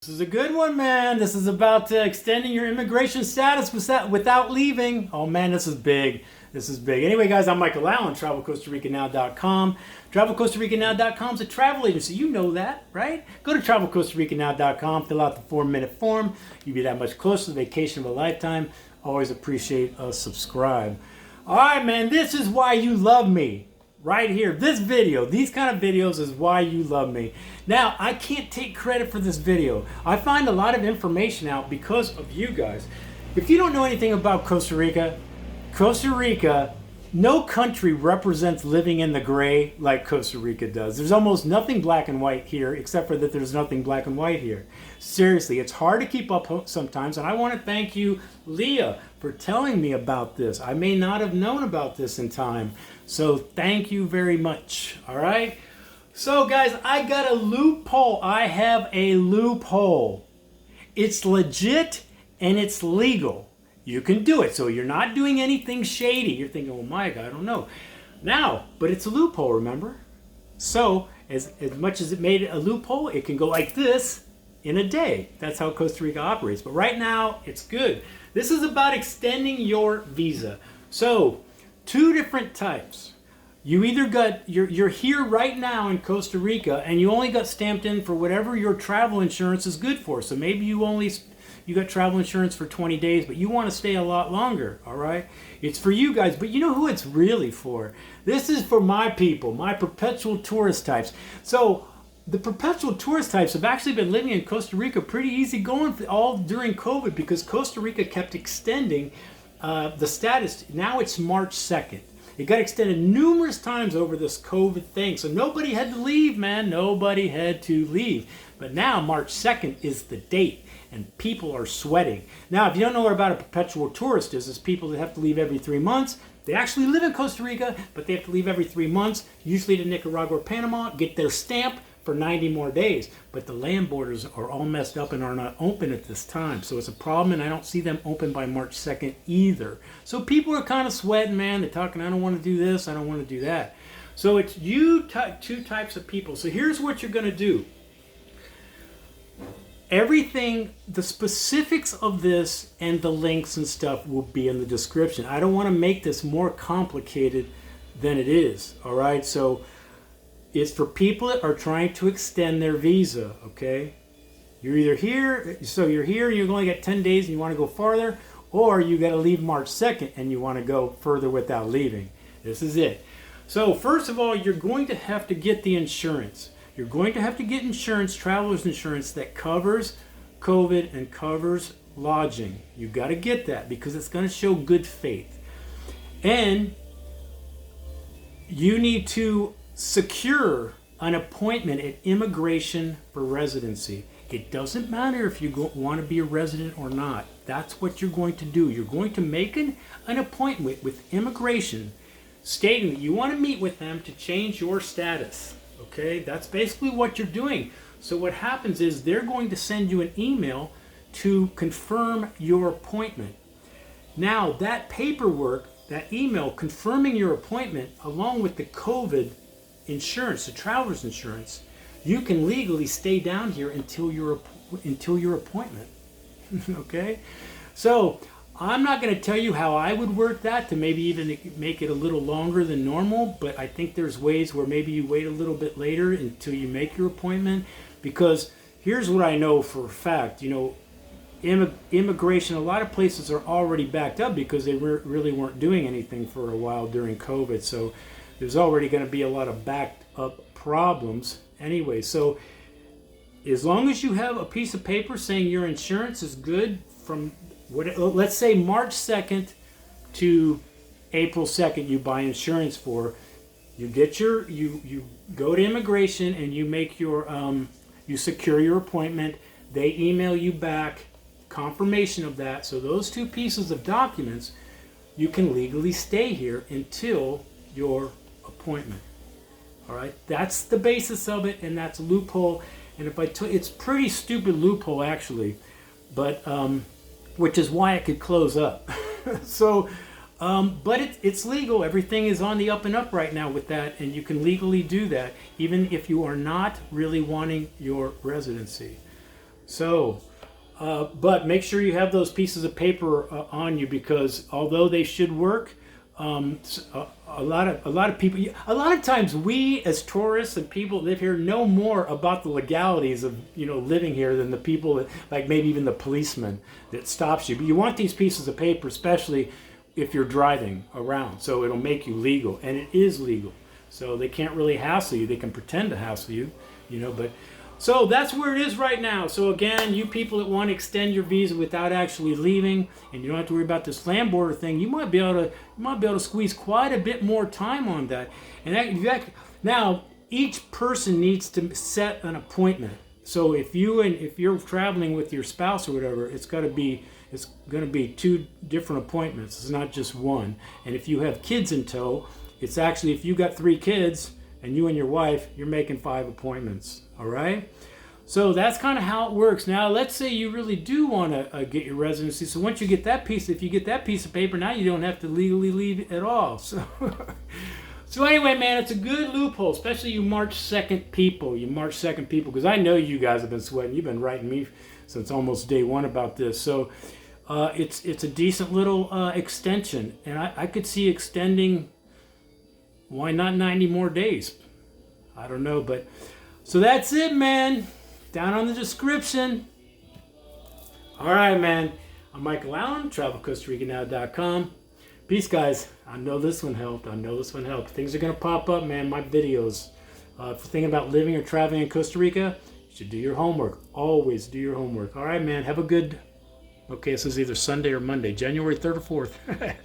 This is a good one, man. This is about extending your immigration status without leaving. Oh, man, this is big. This is big. Anyway, guys, I'm Michael Allen, TravelCostaRicaNow.com. TravelCostaRicaNow.com is a travel agency. You know that, right? Go to TravelCostaRicaNow.com, fill out the 4-minute form. You'll be that much closer to the vacation of a lifetime. Always appreciate a subscribe. All right, man, this is why you love me. Right here, this video, these kind of videos is why you love me. Now, I can't take credit for this video. I find a lot of information out because of you guys. If you don't know anything about Costa Rica, no country represents living in the gray like Costa Rica does. There's almost nothing black and white here, except for that there's nothing black and white here. Seriously, it's hard to keep up sometimes, and I want to thank you, Leah, for telling me about this. I may not have known about this in time, so thank you very much, all right? So, guys, I got a loophole. I have a loophole. It's legit, and it's legal. You can do it. So you're not doing anything shady. You're thinking, well, Mike, I don't know. Now, but it's a loophole, remember? So as much as it made it a loophole, it can go like this in a day. That's how Costa Rica operates. But right now, it's good. This is about extending your visa. So 2 different types. You either you're here right now in Costa Rica and you only got stamped in for whatever your travel insurance is good for. So maybe you got travel insurance for 20 days, but you want to stay a lot longer, all right? It's for you guys, but you know who it's really for? This is for my people, my perpetual tourist types. So the perpetual tourist types have actually been living in Costa Rica pretty easy going all during COVID because Costa Rica kept extending the status. Now it's March 2nd. It got extended numerous times over this COVID thing. So nobody had to leave, man. Nobody had to leave. But now March 2nd is the date. And people are sweating. Now, if you don't know what about a perpetual tourist is, it's people that have to leave every 3 months. They actually live in Costa Rica, but they have to leave every 3 months, usually to Nicaragua or Panama, get their stamp for 90 more days. But the land borders are all messed up and are not open at this time. So it's a problem, and I don't see them open by March 2nd either. So people are kind of sweating, man. They're talking, I don't want to do this, I don't want to do that. So it's two types of people. So here's what you're going to do. Everything, the specifics of this and the links and stuff will be in the description. I don't want to make this more complicated than it is, all right? So it's for people that are trying to extend their visa, okay? You're either here, so you're here and you've only got 10 days and you want to go farther, or you got to leave March 2nd and you want to go further without leaving. This is it. So first of all, you're going to have to get the insurance. You're going to have to get insurance, traveler's insurance, that covers COVID and covers lodging. You've got to get that because it's going to show good faith. And you need to secure an appointment at immigration for residency. It doesn't matter if you want to be a resident or not. That's what you're going to do. You're going to make an appointment with immigration stating that you want to meet with them to change your status. Okay, that's basically what you're doing. So what happens is they're going to send you an email to confirm your appointment. Now that paperwork, that email confirming your appointment, along with the COVID insurance, the traveler's insurance, you can legally stay down here until your appointment. Okay, so I'm not going to tell you how I would work that to maybe even make it a little longer than normal, but I think there's ways where maybe you wait a little bit later until you make your appointment, because here's what I know for a fact. You know, immigration, a lot of places are already backed up because they really weren't doing anything for a while during COVID, so there's already going to be a lot of backed up problems anyway. So as long as you have a piece of paper saying your insurance is good from let's say March 2nd to April 2nd you buy insurance for, you go to immigration and you make your you secure your appointment. They email you back confirmation of that. So those 2 pieces of documents, you can legally stay here until your appointment. All right, that's the basis of it, and that's a loophole. And if it's pretty stupid loophole actually, but which is why it could close up. So, but it's legal. Everything is on the up and up right now with that, and you can legally do that, even if you are not really wanting your residency. So, but make sure you have those pieces of paper on you, because although they should work, a lot of people, a lot of times we as tourists and people that live here know more about the legalities of living here than the people that, like maybe even the policeman that stops you. But you want these pieces of paper, especially if you're driving around, so it'll make you legal, and it is legal. So they can't really hassle you. They can pretend to hassle you, but. So that's where it is right now. So again, you people that want to extend your visa without actually leaving, and you don't have to worry about this land border thing, you might be able to squeeze quite a bit more time on that. And now each person needs to set an appointment. So if you're traveling with your spouse or whatever, it's going to be 2 different appointments. It's not just one. And if you have kids in tow, it's actually, if you got 3 kids and you and your wife, you're making 5 appointments. All right, so that's kind of how it works. Now, let's say you really do want to get your residency. So once you get that piece, if you get that piece of paper, now you don't have to legally leave at all. So, so anyway, man, it's a good loophole, especially you March 2nd people. Because I know you guys have been sweating. You've been writing me since almost day 1 about this. So it's a decent little extension, and I could see extending. Why not 90 more days? I don't know, but. So that's it, man. Down on the description. All right, man. I'm Michael Allen, TravelCostaRicanNow.com. Peace, guys. I know this one helped. Things are going to pop up, man. My videos. If you're thinking about living or traveling in Costa Rica, you should do your homework. Always do your homework. All right, man. Have a good... Okay, this is either Sunday or Monday. January 3rd or 4th.